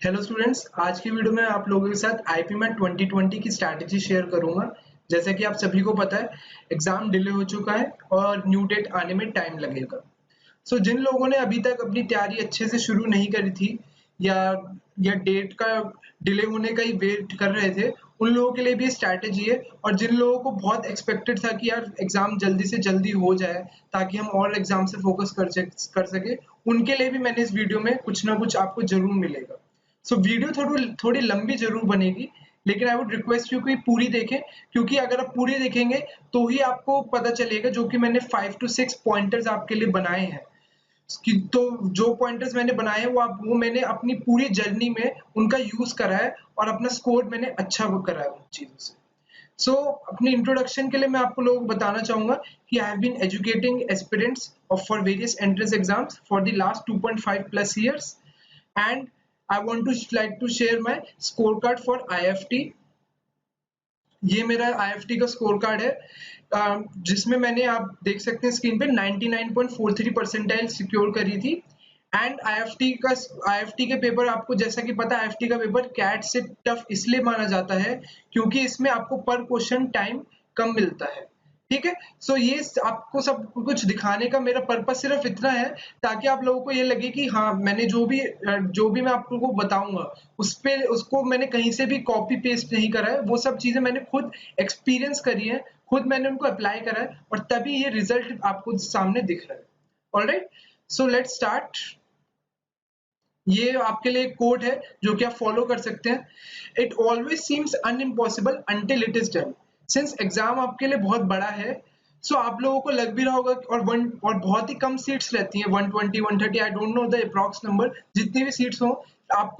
Hello students, आज की video में आप लोगों के साथ आईपी मैट 2020 की स्ट्रैटेजी शेयर करूंगा। जैसा कि आप सभी को पता है, एग्जाम डिले हो चुका है और न्यू डेट आने में टाइम लगेगा। जिन लोगों ने अभी तक अपनी तैयारी अच्छे से शुरू नहीं करी थी या डेट का डिले होने का ही वेट कर रहे थे, उन लोगों के लिए भी स्ट्रैटेजी है। और जिन लोगों को बहुत एक्सपेक्टेड था कि यार एग्जाम जल्दी से जल्दी हो जाए ताकि हम और एग्जाम से फोकस कर सके, उनके लिए भी मैंने इस वीडियो में कुछ ना कुछ आपको जरूर मिलेगा। वीडियो थोड़ी थोड़ी लंबी जरूर बनेगी, लेकिन आई वुड रिक्वेस्ट यू कि पूरी देखें, क्योंकि अगर आप पूरी देखेंगे तो ही आपको पता चलेगा। जो कि मैंने 5 to 6 पॉइंटर्स आपके लिए बनाए हैं तो जो पॉइंटर्स मैंने बनाए हैं वो मैंने अपनी पूरी जर्नी में उनका यूज करा है और अपना स्कोर मैंने अच्छा वो करा है उन चीजों से। अपनी इंट्रोडक्शन के लिए मैं आपको लोग बताना चाहूंगा कि I have been educating aspirants for various entrance exams for the last 2.5 plus years, and I want to like to share my scorecard for IFT। ये मेरा IFT का स्कोर कार्ड है, जिसमें मैंने, आप देख सकते हैं स्क्रीन पे, 99.43 परसेंटाइल सिक्योर करी थी। एंड IFT के पेपर, आपको जैसा कि पता है, IFT का पेपर कैट से टफ इसलिए माना जाता है क्योंकि इसमें आपको पर क्वेश्चन टाइम कम मिलता है। ठीक है, ये आपको सब कुछ दिखाने का मेरा पर्पस सिर्फ इतना है ताकि आप लोगों को ये लगे कि हाँ, मैंने जो भी मैं आप लोगों को बताऊंगा उसको मैंने कहीं से भी कॉपी पेस्ट नहीं करा है। वो सब चीजें मैंने खुद एक्सपीरियंस करी है, खुद मैंने उनको अप्लाई करा है, और तभी ये रिजल्ट आपको सामने दिख रहा है। Alright, so let's start. ये आपके लिए एक कोड है जो कि आप फॉलो कर सकते हैं। It always seems unimpossible until it is done. Since exam आपके लिए बहुत बड़ा है, आप लोगों को लग भी रहा होगा, और बहुत ही कम सीट्स रहती हैं, 120 130, I don't know the approx number, जितनी भी सीट्स हो। आप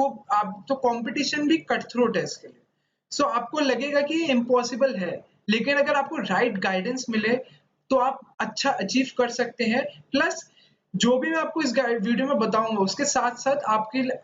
तो कंपटीशन भी कट थ्रोट है इसके लिए। आपको लगेगा कि ये इम्पॉसिबल है, लेकिन अगर आपको राइट गाइडेंस मिले तो आप अच्छा अचीव कर सकते हैं। प्लस जो भी मैं आपको इस वीडियो में बताऊंगा, उसके साथ साथ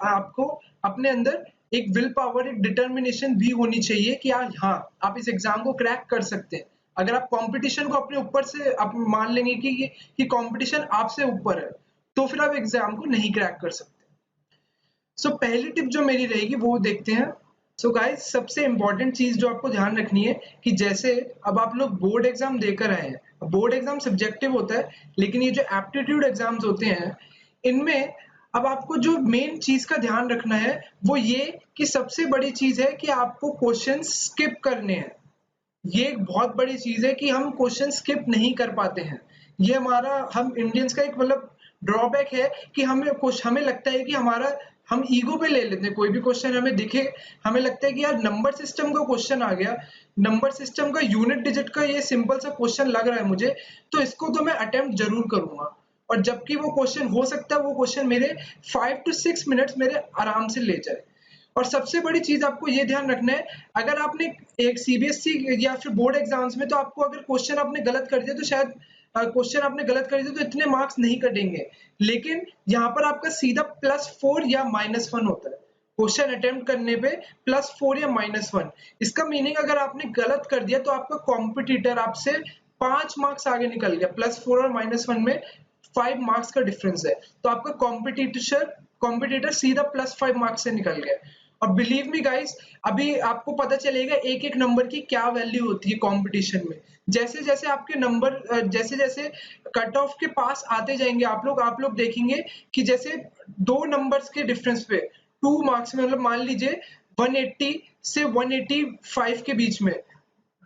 आपको अपने अंदर एक विल पावर, एक डिटर्मिनेशन भी होनी चाहिए कि हाँ, आप इस एग्जाम को क्रैक कर सकते हैं। अगर आप कंपटीशन को अपने ऊपर से आप मान लेंगे कि कंपटीशन आपसे ऊपर है, तो फिर आप एग्जाम को नहीं क्रैक कर सकते। पहली टिप जो मेरी रहेगी वो देखते हैं। गाइस, सबसे इंपॉर्टेंट चीज जो आपको ध्यान रखनी है कि जैसे अब आप लोग बोर्ड एग्जाम देकर आए हैं, बोर्ड एग्जाम सब्जेक्टिव होता है, लेकिन ये जो एप्टीट्यूड एग्जाम्स होते हैं, इनमें अब आपको जो मेन चीज का ध्यान रखना है वो ये कि सबसे बड़ी चीज है कि आपको क्वेश्चन स्किप करने हैं। ये एक बहुत बड़ी चीज है कि हम क्वेश्चन स्किप नहीं कर पाते हैं। ये हम इंडियंस का एक मतलब ड्रॉबैक है कि हमें लगता है कि हम ईगो पे ले लेते हैं। कोई भी क्वेश्चन हमें दिखे, हमें लगता है कि यार नंबर सिस्टम का क्वेश्चन आ गया, नंबर सिस्टम का यूनिट डिजिट का ये सिंपल सा क्वेश्चन लग रहा है मुझे, तो इसको तो मैं अटेम्प्ट जरूर करूंगा। और जबकि वो क्वेश्चन हो सकता है, वो क्वेश्चन मेरे 5 to 6 मिनट्स मेरे आराम से ले जाए। और सबसे बड़ी चीज आपको ये ध्यान रखना है, अगर आपने एक सीबीएसई या फिर बोर्ड एग्जाम्स में, तो आपको अगर क्वेश्चन आपने गलत कर दिया तो शायद क्वेश्चन आपने गलत कर दिया तो इतने मार्क्स नहीं कटेंगे, लेकिन यहाँ पर आपका सीधा +4 या -1 होता है। क्वेश्चन अटेम्प्ट करने पे +4 या -1। इसका मीनिंग अगर आपने गलत कर दिया तो आपका कॉम्पिटिटर आपसे 5 मार्क्स आगे निकल गया। +4 और -1 में 5 मार्क्स का डिफरेंस है, तो आपका कॉम्पिटिटर सीधा +5 मार्क्स से निकल गया। और बिलीव मी गाइस, अभी आपको पता चलेगा एक एक नंबर की क्या वैल्यू होती है कंपटीशन में। जैसे जैसे आपके नंबर जैसे जैसे कट ऑफ के पास आते जाएंगे, आप लोग देखेंगे कि जैसे 2 नंबर्स के डिफरेंस पे 2 मार्क्स में, मतलब मान लीजिए 180 से 185 के बीच में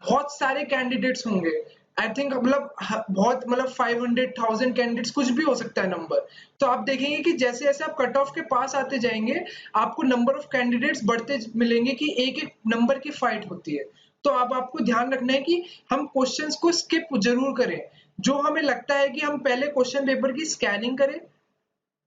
बहुत सारे कैंडिडेट्स होंगे। आई थिंक बहुत 500,000 कैंडिडेट्स, कुछ भी हो सकता है नंबर। तो आप देखेंगे कि जैसे जैसे आप कट ऑफ के पास आते जाएंगे, आपको नंबर ऑफ कैंडिडेट्स बढ़ते मिलेंगे कि एक एक नंबर की फाइट होती है। तो अब आपको ध्यान रखना है कि हम क्वेश्चंस को स्किप जरूर करें। जो हमें लगता है कि हम पहले क्वेश्चन पेपर की स्कैनिंग करें।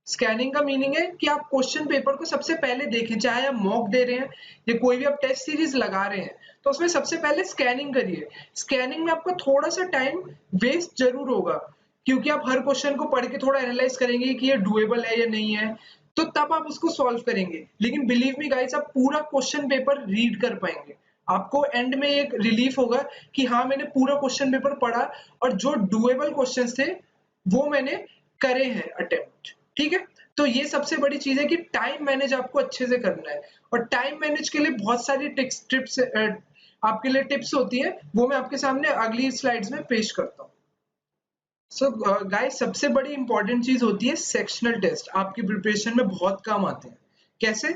स्कैनिंग का मीनिंग है कि आप क्वेश्चन पेपर को सबसे पहले देखें, चाहे आप मॉक दे रहे हैं या कोई भी आप टेस्ट सीरीज लगा रहे हैं, तो उसमें सबसे पहले स्कैनिंग करिए। स्कैनिंग में आपका थोड़ा सा टाइम वेस्ट जरूर होगा, क्योंकि आप हर क्वेश्चन को पढ़ के थोड़ा एनालाइज करेंगे कि ये डुएबल है या नहीं है, तो तब आप उसको सॉल्व करेंगे। लेकिन बिलीव मी गाइस, आप पूरा क्वेश्चन पेपर रीड कर पाएंगे। आपको एंड में एक रिलीफ होगा कि हाँ, मैंने पूरा क्वेश्चन पेपर पढ़ा और जो डुएबल क्वेश्चंस थे वो मैंने करे हैं अटेम्प्ट। ठीक है, तो ये सबसे बड़ी चीज है कि टाइम मैनेज आपको अच्छे से करना है, और टाइम मैनेज के लिए बहुत सारी टिप्स आपके लिए टिप्स होती है, वो मैं आपके सामने अगली स्लाइड्स में पेश करता हूँ। सो गाइस, सबसे बड़ी इंपॉर्टेंट चीज होती है सेक्शनल टेस्ट, आपकी प्रिपरेशन में बहुत काम आते हैं। कैसे?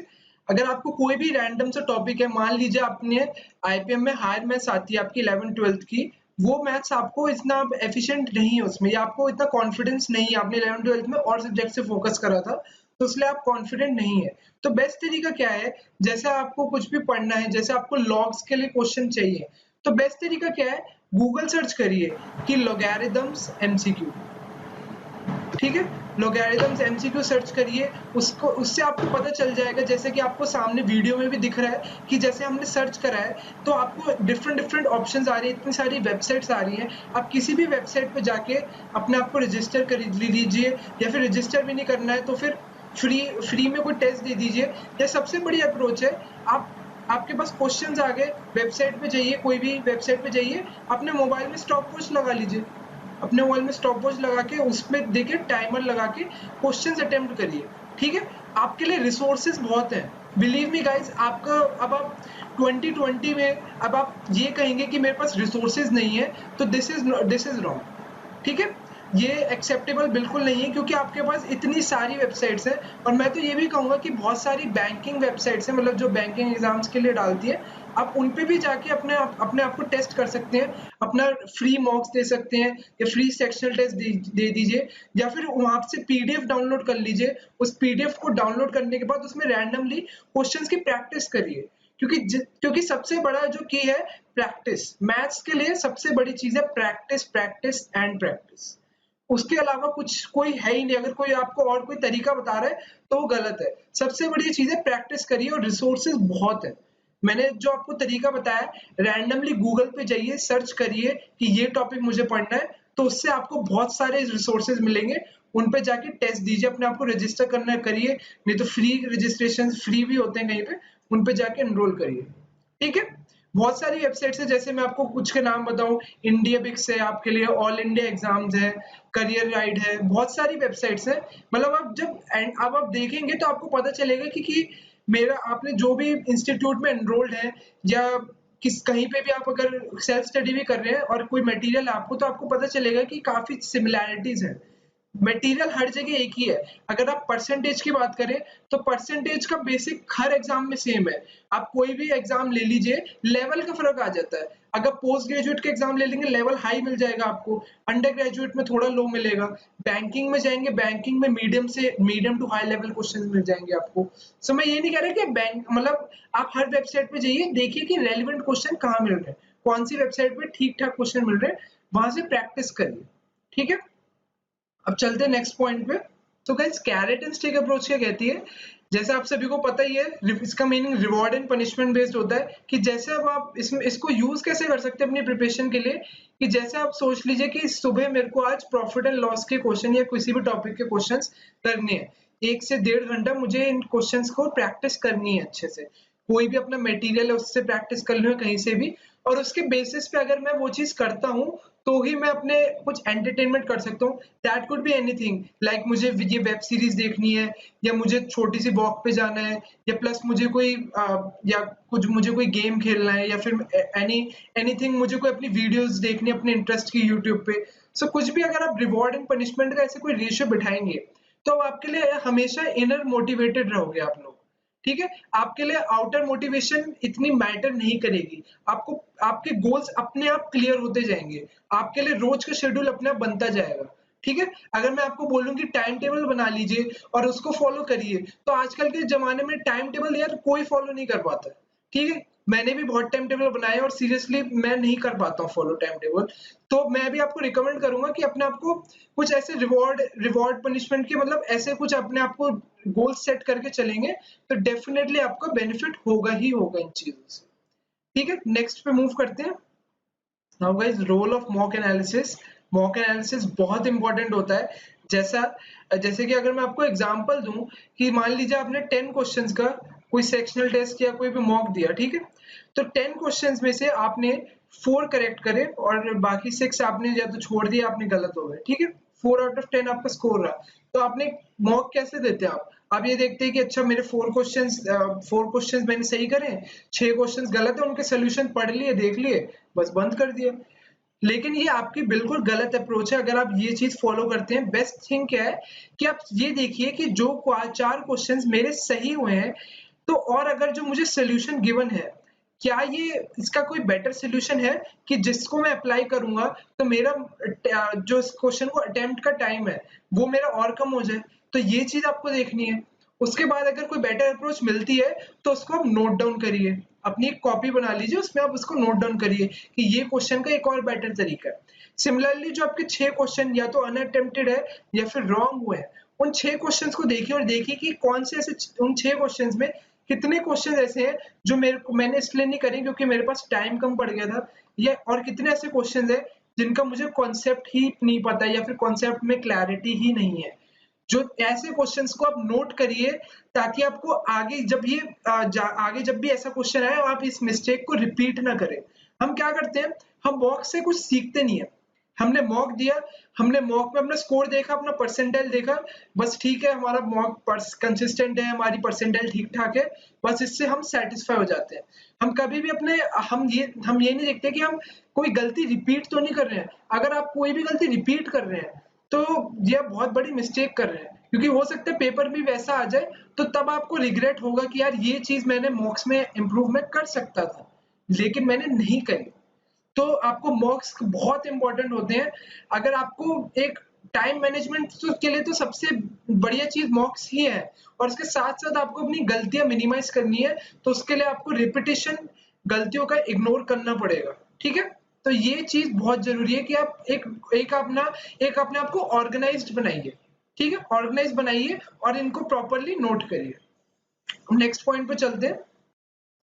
अगर आपको कोई भी रैंडम सा टॉपिक है, मान लीजिए आपने आईपीएम में हायर मैथ्स आती है आपकी 11th-12th की, वो मैथ्स आपको इतना एफिशिएंट नहीं है उसमें, या आपको इतना कॉन्फिडेंस नहीं है, आपने 11th-12th में और सब्जेक्ट से फोकस करा था, तो इसलिए आप कॉन्फिडेंट नहीं है। तो बेस्ट तरीका क्या है, जैसे आपको कुछ भी पढ़ना है, जैसे आपको लॉग्स के लिए क्वेश्चन चाहिए, तो बेस्ट तरीका क्या है, गूगल सर्च करिए कि लॉगरिथम्स एमसीक्यू, ठीक है, लॉगरिथम्स एमसीक्यू सर्च करिए, उसको उससे आपको पता चल जाएगा, जैसे कि आपको सामने वीडियो में भी दिख रहा है कि जैसे हमने सर्च करा है तो आपको डिफरेंट डिफरेंट ऑप्शंस आ रही है, इतनी सारी वेबसाइट्स आ रही हैं, आप किसी भी वेबसाइट पे जाके अपने आप को रजिस्टर कर लीजिए, या फिर रजिस्टर भी नहीं करना है तो फिर फ्री में कोई टेस्ट दे दीजिए। या सबसे बड़ी अप्रोच है, आप आपके पास क्वेश्चंस आ गए, वेबसाइट पे जाइए, कोई भी वेबसाइट पे जाइए, अपने मोबाइल में स्टॉप वॉच लगा लीजिए, अपने मोबाइल में स्टॉप वॉच लगा के उसमें देखिए टाइमर लगा के क्वेश्चंस अटेम्प्ट करिए, ठीक है। आपके लिए रिसोर्सेज बहुत हैं, बिलीव मी गाइस। आपका अब आप 2020 में अब आप ये कहेंगे कि मेरे पास रिसोर्सेज नहीं है, तो दिस इज रॉन्ग, ठीक है। ये एक्सेप्टेबल बिल्कुल नहीं है, क्योंकि आपके पास इतनी सारी वेबसाइट्स हैं, और मैं तो ये भी कहूंगा कि बहुत सारी बैंकिंग वेबसाइट्स हैं, मतलब जो बैंकिंग एग्जाम्स के लिए डालती है, आप उन पे भी जाके अपने आप को टेस्ट कर सकते हैं, अपना फ्री मॉक्स दे सकते हैं, या फ्री सेक्शनल टेस्ट दे दीजिए, या फिर वहां से पीडीएफ डाउनलोड कर लीजिए। उस पीडीएफ को डाउनलोड करने के बाद उसमें रैंडमली क्वेश्चंस की प्रैक्टिस करिए, क्योंकि सबसे बड़ा जो की है प्रैक्टिस, मैथ्स के लिए सबसे बड़ी चीज है प्रैक्टिस, प्रैक्टिस एंड प्रैक्टिस। उसके अलावा कुछ कोई है ही नहीं, अगर कोई आपको और कोई तरीका बता रहा है तो वो गलत है। सबसे बड़ी चीज है प्रैक्टिस करिए, और रिसोर्सेज बहुत है। मैंने जो आपको तरीका बताया, रैंडमली गूगल पे जाइए, सर्च करिए कि ये टॉपिक मुझे पढ़ना है, तो उससे आपको बहुत सारे रिसोर्सेज मिलेंगे, उन पे जाके टेस्ट दीजिए, अपने आप को रजिस्टर करना करिए, नहीं तो फ्री रजिस्ट्रेशन फ्री भी होते हैं कहीं पे, उन पे जाके एनरोल करिए, ठीक है। बहुत सारी वेबसाइट्स है, जैसे मैं आपको कुछ के नाम बताऊं, इंडिया बिक्स है आपके लिए, ऑल इंडिया एग्जाम्स है, करियर राइड है, बहुत सारी वेबसाइट्स है। मतलब आप जब अब आप देखेंगे तो आपको पता चलेगा कि मेरा आपने जो भी इंस्टीट्यूट में एनरोल्ड है, या किस कहीं पे भी आप अगर सेल्फ स्टडी भी कर रहे हैं और कोई मटेरियल आपको, तो आपको पता चलेगा कि काफी सिमिलैरिटीज है, मटेरियल हर जगह एक ही है। अगर आप परसेंटेज की बात करें तो परसेंटेज का बेसिक हर एग्जाम में सेम है, आप कोई भी एग्जाम ले लीजिए, लेवल का फर्क आ जाता है। अगर पोस्ट ग्रेजुएट के एग्जाम ले लेंगे, लेवल हाई मिल जाएगा आपको, अंडर ग्रेजुएट में थोड़ा लो मिलेगा, बैंकिंग में जाएंगे, बैंकिंग में medium to high level question मिल जाएंगे आपको। सो मैं ये नहीं कह रहा कि बैंक मतलब आप हर वेबसाइट पे जाइए, देखिए कि रेलिवेंट क्वेश्चन कहाँ मिल रहे हैं, कौन सी वेबसाइट पे ठीक ठाक क्वेश्चन मिल रहे हैं, वहां से प्रैक्टिस करिए, ठीक है। अब चलते हैं नेक्स्ट पॉइंट पे। तो guys, carrot and stick approach क्या कहती है, जैसे आप सभी को पता ही है, इसका meaning reward and punishment based होता है, कि जैसे अब आप इसको यूज कैसे कर सकते हैं अपनी प्रिपरेशन के लिए, कि जैसे आप सोच लीजिए कि सुबह मेरे को आज प्रॉफिट एंड लॉस के क्वेश्चन या किसी भी टॉपिक के क्वेश्चंस करने हैं, 1 से 1.5 घंटा मुझे इन क्वेश्चंस को प्रैक्टिस करनी है अच्छे से, कोई भी अपना मटेरियल है उससे प्रैक्टिस कर लूँ कहीं से भी, और उसके बेसिस पे अगर मैं वो चीज करता हूँ तो ही मैं अपने कुछ एंटरटेनमेंट कर सकता हूँ। That could be anything, like मुझे ये वेब सीरीज देखनी है, या मुझे छोटी सी वॉक पे जाना है, या प्लस मुझे कोई या कुछ मुझे कोई गेम खेलना है, या फिर एनीथिंग मुझे कोई अपनी वीडियोस देखनी है अपने इंटरेस्ट की यूट्यूब पे। सो कुछ भी अगर आप रिवॉर्ड एंड पनिशमेंट का ऐसे कोई रेशियो बिठाएंगे, तो आपके लिए हमेशा इनर मोटिवेटेड रहोगे आप लोग, ठीक है। आपके लिए आउटर मोटिवेशन इतनी मैटर नहीं करेगी, आपको आपके गोल्स अपने आप क्लियर होते जाएंगे, आपके लिए रोज का शेड्यूल अपने आप बनता जाएगा, ठीक है। अगर मैं आपको बोलूं कि टाइम टेबल बना लीजिए और उसको फॉलो करिए, तो आजकल के जमाने में टाइम टेबल यार कोई फॉलो नहीं कर पाता, ठीक है। मैंने भी बहुत टाइम टेबल बनाए और सीरियसली मैं नहीं कर पाता हूँ फॉलो टाइम टेबल। तो मैं भी आपको रिकमेंड करूंगा कि अपने आप को कुछ ऐसे रिवॉर्ड पनिशमेंट के मतलब ऐसे कुछ अपने आप को गोल सेट करके चलेंगे, तो डेफिनेटली आपका बेनिफिट होगा ही होगा इन चीजों से, ठीक है। नेक्स्ट पे मूव करते हैं। Now guys, role of mock analysis. Mock analysis बहुत इंपॉर्टेंट होता है। जैसा जैसे कि अगर मैं आपको एग्जांपल दूं कि मान लीजिए आपने 10 क्वेश्चंस का कोई सेक्शनल टेस्ट या कोई भी मॉक दिया, ठीक है। तो 10 क्वेश्चंस में से आपने 4 करेक्ट करे और बाकी 6 आपने या तो छोड़ दिया, आपने गलत हो गए, ठीक है। 4 आउट ऑफ 10 आपका स्कोर रहा। तो आपने मॉक कैसे देते हैं आप ये देखते हैं कि अच्छा मेरे 4 क्वेश्चंस मैंने सही करे, 6 क्वेश्चंस गलत है, उनके सॉल्यूशन पढ़ लिए, देख लिए, बस बंद कर दिया। लेकिन ये आपकी बिल्कुल गलत अप्रोच है अगर आप ये चीज फॉलो करते हैं। बेस्ट थिंग क्या है कि आप ये देखिए कि जो 4 क्वेश्चंस मेरे सही हुए हैं, तो और अगर जो मुझे सॉल्यूशन गिवन है, क्या ये इसका कोई बेटर सॉल्यूशन है कि जिसको मैं अप्लाई करूंगा तो मेरा जो इस क्वेश्चन को अटेम्प्ट का टाइम है वो मेरा और कम हो जाए। तो ये चीज आपको देखनी है। उसके बाद अगर कोई बेटर अप्रोच मिलती है तो उसको आप नोट डाउन करिए, अपनी एक कॉपी बना लीजिए, उसमें आप उसको नोट डाउन करिए कि ये क्वेश्चन का एक और बेटर तरीका है। सिमिलरली जो आपके 6 क्वेश्चन या तो अनअटेम्प्टेड है या फिर रॉन्ग हुए हैं, उन 6 क्वेश्चंस को देखिए और देखिए कि कौन से ऐसे उन 6 क्वेश्चंस में कितने क्वेश्चन ऐसे हैं जो मैंने इसलिए नहीं करे क्योंकि मेरे पास टाइम कम पड़ गया था, या और कितने ऐसे क्वेश्चंस हैं जिनका मुझे कॉन्सेप्ट ही नहीं पता या फिर कॉन्सेप्ट में क्लैरिटी ही नहीं है। जो ऐसे क्वेश्चंस को आप नोट करिए ताकि आपको आगे जब ये आगे जब भी ऐसा क्वेश्चन आए आप इस मिस्टेक को रिपीट ना करें। हम क्या करते हैं, हम मॉक से कुछ सीखते नहीं है। हमने मॉक दिया, हमने मॉक में अपना स्कोर देखा, अपना परसेंटाइल देखा, बस ठीक है हमारा मॉक कंसिस्टेंट है, हमारी परसेंटाइल ठीक ठाक है, बस इससे हम सेटिस्फाई हो जाते हैं। हम कभी भी अपने हम ये नहीं देखते कि हम कोई गलती रिपीट तो नहीं कर रहे हैं। अगर आप कोई भी गलती रिपीट कर रहे हैं तो ये बहुत बड़ी मिस्टेक कर रहे हैं, क्योंकि हो सकता है पेपर भी वैसा आ जाए, तो तब आपको रिग्रेट होगा कि यार ये चीज मैंने मॉक्स में इम्प्रूवमेंट कर सकता था लेकिन मैंने नहीं करी। तो आपको मॉक्स बहुत इंपॉर्टेंट होते हैं। अगर आपको एक टाइम मैनेजमेंट के लिए तो सबसे बढ़िया चीज मॉक्स ही है, और उसके साथ साथ आपको अपनी गलतियां मिनिमाइज करनी है, तो उसके लिए आपको रिपीटिशन, गलतियों का इग्नोर करना पड़ेगा। ठीक है, तो ये चीज बहुत जरूरी है कि आप एक अपने आप को ऑर्गेनाइज्ड बनाइए। ठीक है, ऑर्गेनाइज बनाइए और इनको प्रॉपरली नोट करिए। नेक्स्ट पॉइंट पे चलते हैं।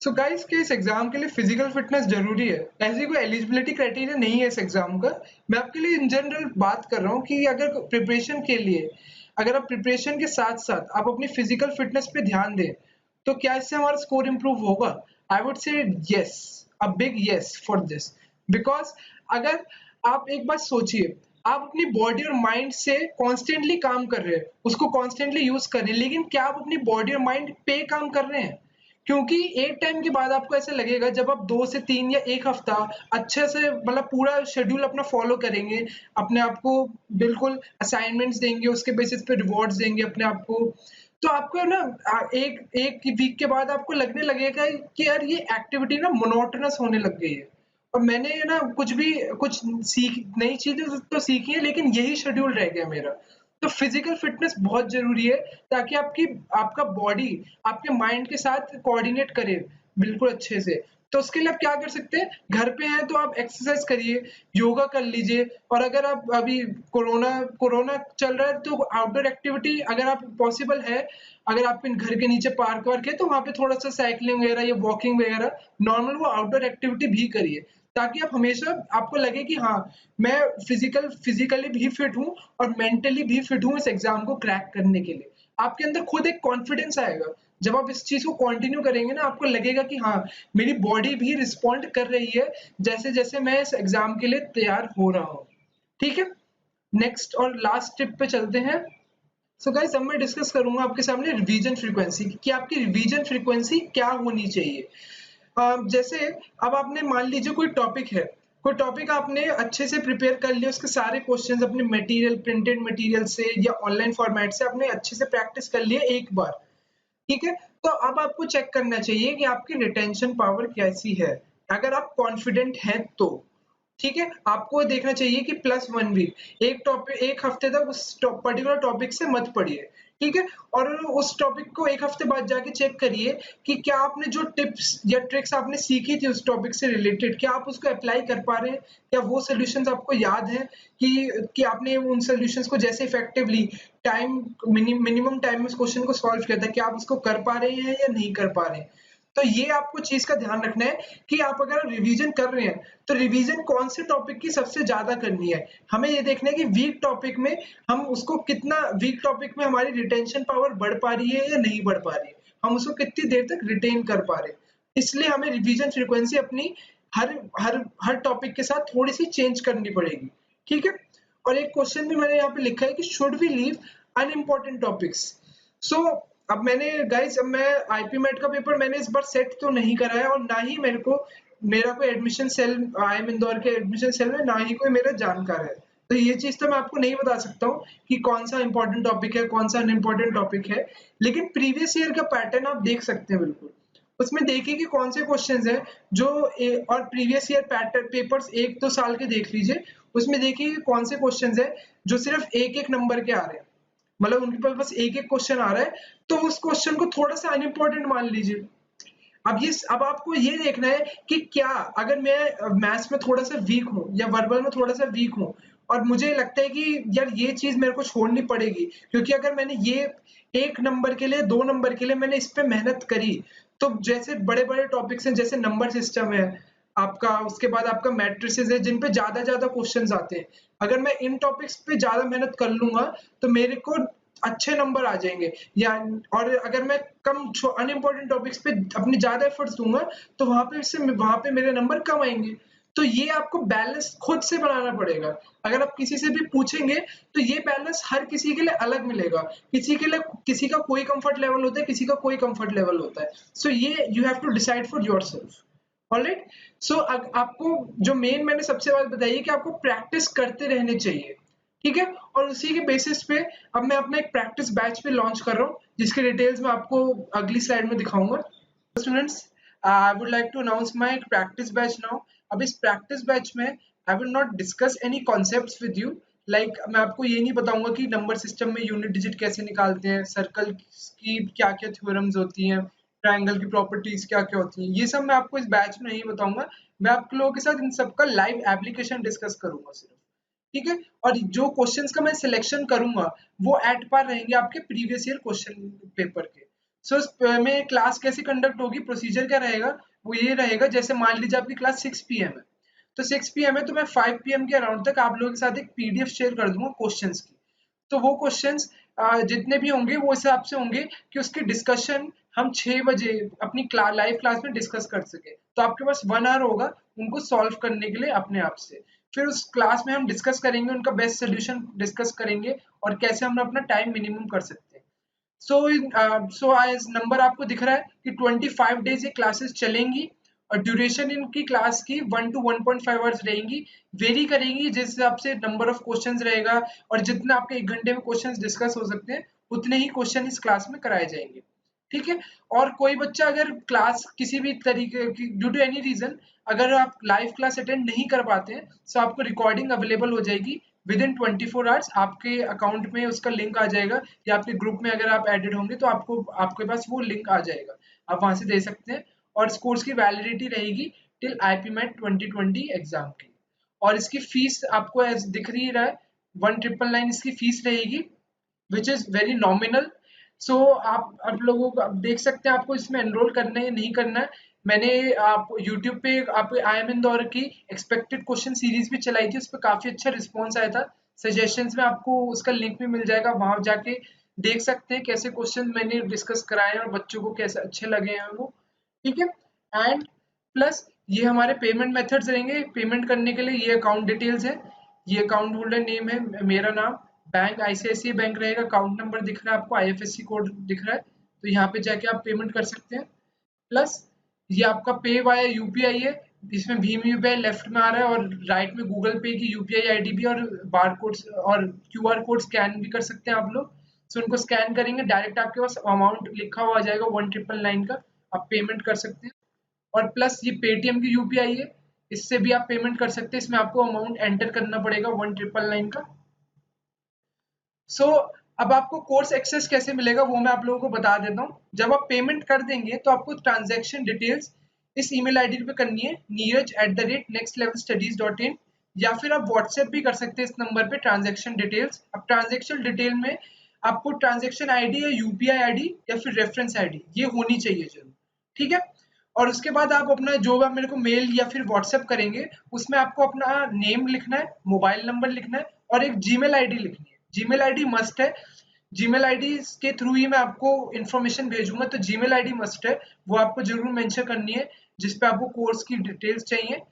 सो गाइस के इस एग्जाम के लिए फिजिकल फिटनेस जरूरी है, ऐसी कोई एलिजिबिलिटी क्राइटेरिया नहीं है इस एग्जाम का। मैं आपके लिए इन जनरल बात कर रहा हूँ कि अगर प्रिपरेशन के लिए, अगर आप प्रिपरेशन के साथ साथ आप अपनी फिजिकल फिटनेस पे ध्यान दें, तो क्या इससे हमारा स्कोर इंप्रूव होगा? I would say yes, a big yes for this. Because अगर आप एक बात सोचिए, आप अपनी बॉडी और माइंड से कॉन्स्टेंटली काम कर रहे हैं, उसको कॉन्स्टेंटली यूज कर रहे हैं, लेकिन क्या आप अपनी बॉडी और माइंड पे काम कर रहे हैं? क्योंकि एक टाइम के बाद आपको ऐसा लगेगा जब आप 2 से 3 या 1 हफ्ता अच्छे से मतलब पूरा शेड्यूल अपना फॉलो करेंगे, अपने आप को बिल्कुल असाइनमेंट्स देंगे, उसके बेसिस पे रिवॉर्ड्स देंगे अपने आप को, तो आपको ना एक एक वीक के बाद आपको लगने लगेगा कि यार ये एक्टिविटी ना मोनोटोनस होने लग गई है। और मैंने ना कुछ सीख नई चीजें तो सीखी है, लेकिन यही शेड्यूल रह गया मेरा। तो फिजिकल फिटनेस बहुत जरूरी है ताकि आपका बॉडी आपके माइंड के साथ कोऑर्डिनेट करे बिल्कुल अच्छे से। तो उसके लिए आप क्या कर सकते हैं, घर पे हैं तो आप एक्सरसाइज करिए, योगा कर लीजिए, और अगर आप अभी कोरोना कोरोना चल रहा है तो आउटडोर एक्टिविटी अगर आप पॉसिबल है, अगर आपके घर के नीचे पार्क वार्क है तो वहां पे थोड़ा सा साइकिलिंग वगैरह या वॉकिंग वगैरह नॉर्मल वो आउटडोर एक्टिविटी भी करिए, ताकि आप हमेशा आपको लगे कि हाँ मैं फिजिकली भी फिट हूँ और मेंटली भी फिट हूँ इस एग्जाम को क्रैक करने के लिए। आपके अंदर खुद एक कॉन्फिडेंस आएगा। जब आप इस चीज को कंटिन्यू करेंगे ना, आपको लगेगा कि हाँ मेरी बॉडी भी रिस्पॉन्ड कर रही है जैसे जैसे मैं इस एग्जाम के लिए तैयार हो रहा हूँ। ठीक है, नेक्स्ट और लास्ट टिप पे चलते हैं। सो गाइस, अब मैं डिस्कस करूंगा आपके सामने रिवीजन फ्रीक्वेंसी कि आपकी रिवीजन फ्रीक्वेंसी क्या होनी चाहिए। जैसे अब आपने मान लीजिए कोई टॉपिक आपने अच्छे से प्रिपेयर कर लिया, उसके सारे क्वेश्चंस अपने मटेरियल, प्रिंटेड मटेरियल से या ऑनलाइन फॉर्मेट से आपने अच्छे से प्रैक्टिस कर लिया एक बार। ठीक है, तो अब आपको चेक करना चाहिए कि आपकी रिटेंशन पावर कैसी है। अगर आप कॉन्फिडेंट हैं तो ठीक है, आपको देखना चाहिए कि +1 वीक एक हफ्ते तक उस पर्टिकुलर टॉपिक से मत पढ़िए। ठीक है, और उस टॉपिक को एक हफ्ते बाद जाके चेक करिए कि क्या आपने जो टिप्स या ट्रिक्स आपने सीखी थी उस टॉपिक से रिलेटेड, क्या आप उसको अप्लाई कर पा रहे हैं? क्या वो सॉल्यूशंस आपको याद है कि आपने उन सॉल्यूशंस को जैसे इफेक्टिवली मिनिमम टाइम में उस क्वेश्चन को सॉल्व किया था, क्या आप उसको कर पा रहे हैं या नहीं कर पा रहे हैं? तो ये आपको चीज का ध्यान रखना है कि आप अगर रिवीजन कर रहे हैं तो रिवीजन कौन से टॉपिक की सबसे ज्यादा करनी है। हमें ये देखना है कि वीक टॉपिक में हमारी रिटेंशन पावर बढ़ पा रही है या नहीं बढ़ पा रही है, हम उसको कितनी देर तक रिटेन कर पा रहे हैं। इसलिए हमें रिवीजन फ्रीक्वेंसी अपनी हर हर टॉपिक के साथ थोड़ी सी चेंज करनी पड़ेगी। ठीक है, और एक क्वेश्चन भी मैंने यहाँ पे लिखा है कि should we leave unimportant topics. So अब मैंने गाइस, अब मैं आईपी मेट का पेपर मैंने इस बार सेट तो नहीं करा है, और ना ही मेरा कोई एडमिशन सेल, IIM इंदौर के एडमिशन सेल में ना ही कोई मेरा जानकार है। तो ये चीज तो मैं आपको नहीं बता सकता हूँ कि कौन सा इंपॉर्टेंट टॉपिक है, कौन सा अनइम्पोर्टेंट टॉपिक है। लेकिन प्रीवियस ईयर का पैटर्न आप देख सकते हैं बिल्कुल। उसमें देखिए कि कौन से क्वेश्चंस हैं और प्रीवियस ईयर पैटर्न पेपर्स 1-2 साल के देख लीजिए। उसमें देखिए कि कौन से क्वेश्चंस हैं जो सिर्फ एक एक नंबर के आ रहे हैं, मतलब उनके पास बस एक एक क्वेश्चन आ रहा है, तो उस क्वेश्चन को थोड़ा सा अनइम्पोर्टेंट मान लीजिए। अब आपको ये देखना है कि क्या, अगर मैं मैथ्स में थोड़ा सा वीक हूँ या वर्बल में थोड़ा सा वीक हूँ, और मुझे लगता है कि यार ये चीज मेरे को छोड़नी पड़ेगी, क्योंकि अगर मैंने ये 1 नंबर के लिए 2 नंबर के लिए मैंने इस पे मेहनत करी, तो जैसे बड़े बड़े टॉपिक्स हैं, जैसे नंबर सिस्टम है आपका, उसके बाद आपका मैट्रिसेस है, जिन पे ज्यादा ज्यादा क्वेश्चंस आते हैं, अगर मैं इन टॉपिक्स पे ज्यादा मेहनत कर लूंगा तो मेरे को अच्छे नंबर आ जाएंगे। या और अगर मैं कम अनइम्पोर्टेंट टॉपिक्स पे अपनी ज्यादा एफर्ट्स दूंगा, तो वहां पे मेरे नंबर कम आएंगे। तो ये आपको बैलेंस खुद से बनाना पड़ेगा। अगर आप किसी से भी पूछेंगे तो ये बैलेंस हर किसी के लिए अलग मिलेगा। किसी के लिए किसी का कोई कंफर्ट लेवल होता है, किसी का कोई कंफर्ट लेवल होता है। सो ये you have to decide for yourself. Alright. So आपको जो मेन मैंने सबसे बात बताई है कि आपको प्रैक्टिस करते रहने चाहिए, ठीक है। और उसी के बेसिस पे अब मैं अपना एक प्रैक्टिस बैच पे लॉन्च कर रहा हूँ, जिसके डिटेल्स मैं आपको अगली स्लाइड में दिखाऊंगा। Students, I would like to announce my practice batch now. अब इस प्रैक्टिस बैच में I will not discuss any concepts with you. Like मैं आपको ये नहीं बताऊंगा कि नंबर सिस्टम में यूनिट डिजिट कैसे निकालते हैं, सर्कल की क्या क्या थ्योरम्स होती हैं, ट्रायंगल की प्रॉपर्टीज क्या क्या होती हैं, ये सब मैं आपको इस बैच में नहीं बताऊंगा। मैं आप लोगों के साथ इन सबका लाइव एप्लीकेशन डिस्कस करूंगा सिर्फ, ठीक है। और जो क्वेश्चंस का मैं सिलेक्शन करूंगा वो एट पार रहेंगे आपके प्रीवियस ईयर क्वेश्चन पेपर के। सो में क्लास कैसे कंडक्ट होगी, प्रोसीजर क्या रहेगा, वो ये रहेगा, जैसे मान लीजिए आपकी क्लास 6 PM है, तो 6 PM है तो मैं 5 PM के अराउंड तक आप लोगों के साथ एक PDF शेयर कर दूंगा क्वेश्चंस की। तो वो क्वेश्चंस जितने भी होंगे वो हिसाब से होंगे कि उसकी डिस्कशन हम 6 बजे अपनी लाइव क्लास में डिस्कस कर सके। तो आपके पास 1 आवर होगा उनको सॉल्व करने के लिए अपने आप से। फिर उस क्लास में हम डिस्कस करेंगे, उनका बेस्ट सोल्यूशन डिस्कस करेंगे और कैसे हम अपना टाइम मिनिमम कर सकते हैं। सो एज नंबर आपको दिख रहा है कि 25 डेज ये क्लासेस चलेंगी, और ड्यूरेशन इनकी क्लास की 1 to 1.5 आवर्स रहेंगी। वेरी करेंगी जिस हिसाब से नंबर ऑफ क्वेश्चंस रहेगा, और जितना आपके 1 घंटे में क्वेश्चंस डिस्कस हो सकते हैं उतने ही क्वेश्चन इस क्लास में कराए जाएंगे, ठीक है। और कोई बच्चा अगर क्लास किसी भी तरीके की ड्यू टू एनी रीजन अगर आप लाइव क्लास अटेंड नहीं कर पाते हैं, तो आपको रिकॉर्डिंग अवेलेबल हो जाएगी विद इन 24 आवर्स। आपके अकाउंट में उसका लिंक आ जाएगा, या आपके ग्रुप में अगर आप एडेड होंगे तो आपके पास वो लिंक आ जाएगा, आप वहां से दे सकते हैं। और इस कोर्स की वैलिडिटी रहेगी टिल आईपी मेट 2020 एग्जाम की। और इसकी फीस आपको दिख रही है, 1999 इसकी फीस रहेगी, विच इज वेरी नॉमिनल। सो आप लोगों को आप देख सकते हैं आपको इसमें एनरोल करना है या नहीं करना है। मैंने आप यूट्यूब पे आप IIM इंदौर की एक्सपेक्टेड क्वेश्चन सीरीज भी चलाई थी, उस पर काफी अच्छा रिस्पॉन्स आया था। सजेशंस में आपको उसका लिंक भी मिल जाएगा, वहां जाके देख सकते हैं कैसे क्वेश्चन मैंने डिस्कस कराए हैं और बच्चों को कैसे अच्छे लगे हैं वो, ठीक है। एंड प्लस ये हमारे पेमेंट मेथड्स रहेंगे। पेमेंट करने के लिए ये अकाउंट डिटेल्स है, ये अकाउंट होल्डर नेम है, मेरा नाम, बैंक ICICI बैंक रहेगा, अकाउंट नंबर दिख रहा है आपको, IFSC कोड दिख रहा है, तो यहाँ पे जाके आप पेमेंट कर सकते हैं। प्लस ये आपका पे वाया UPI है, इसमें भीम UPI लेफ्ट में आ रहा है और राइट में गूगल पे की UPI ID भी, और बार कोड और QR कोड स्कैन भी कर सकते हैं आप लोग। सो उनको स्कैन करेंगे, डायरेक्ट आपके पास अमाउंट लिखा हुआ आ जाएगा 1999 का, आप पेमेंट कर सकते हैं। और प्लस ये पेटीएम की UPI है, इससे भी आप पेमेंट कर सकते हैं, इसमें आपको अमाउंट एंटर करना पड़ेगा 1999 का। सो अब आपको कोर्स एक्सेस कैसे मिलेगा वो मैं आप लोगों को बता देता हूँ। जब आप पेमेंट कर देंगे तो आपको ट्रांजैक्शन डिटेल्स इस ईमेल आईडी पे करनी है, neeraj@nextlevelstudies.in, या फिर आप व्हाट्सएप भी कर सकते हैं इस नंबर पे ट्रांजैक्शन डिटेल्स। अब ट्रांजैक्शन डिटेल में आपको ट्रांजैक्शन आईडी या UPI आईडी या फिर रेफरेंस आईडी ये होनी चाहिए जरूर, ठीक है। और उसके बाद आप अपना जो आप मेरे को मेल या फिर व्हाट्सएप करेंगे उसमें आपको अपना नेम लिखना है, मोबाइल नंबर लिखना है और एक जीमेल आईडी लिखनी है। जीमेल आईडी मस्ट है, जीमेल आईडी के थ्रू ही मैं आपको इन्फॉर्मेशन भेजूंगा, तो जीमेल आईडी मस्ट है, वो आपको जरूर मेंशन करनी है जिसपे आपको कोर्स की डिटेल्स चाहिए।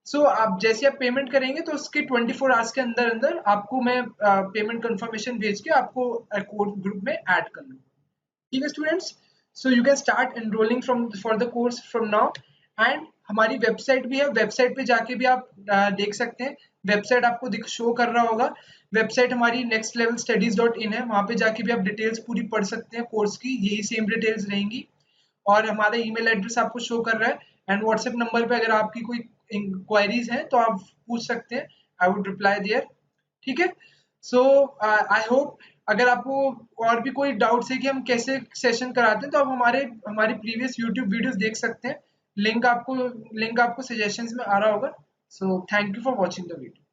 सो आप जैसे आप पेमेंट करेंगे तो उसके 24 आवर्स के अंदर अंदर आपको मैं पेमेंट कंफर्मेशन भेज के आपको कोर्स ग्रुप में ऐड कर लूँगा। ठीक है students, so you can start enrolling from for the course from now. And हमारी वेबसाइट भी है, वेबसाइट पे जाके भी आप देख सकते हैं। वेबसाइट आपको दिख शो कर रहा होगा। वेबसाइट हमारी nextlevelstudies.in है, वहाँ पे जाके भी आप डिटेल्स पूरी पढ़ सकते हैं कोर्स की, यही सेम डिटेल्स रहेंगी। और हमारा ईमेल एड्रेस आपको शो कर रहा है। एंड व्हाट्सएप नंबर पे अगर आपकी कोई इंक्वायरीज हैं तो आप पूछ सकते हैं, आई वुड रिप्लाई देयर। ठीक है, सो आई होप अगर आपको और भी कोई डाउट्स है कि हम कैसे सेशन कराते हैं तो आप हमारे हमारे प्रीवियस यूट्यूब वीडियोस देख सकते हैं। लिंक आपको सजेशंस में आ रहा होगा। So thank you for watching the video.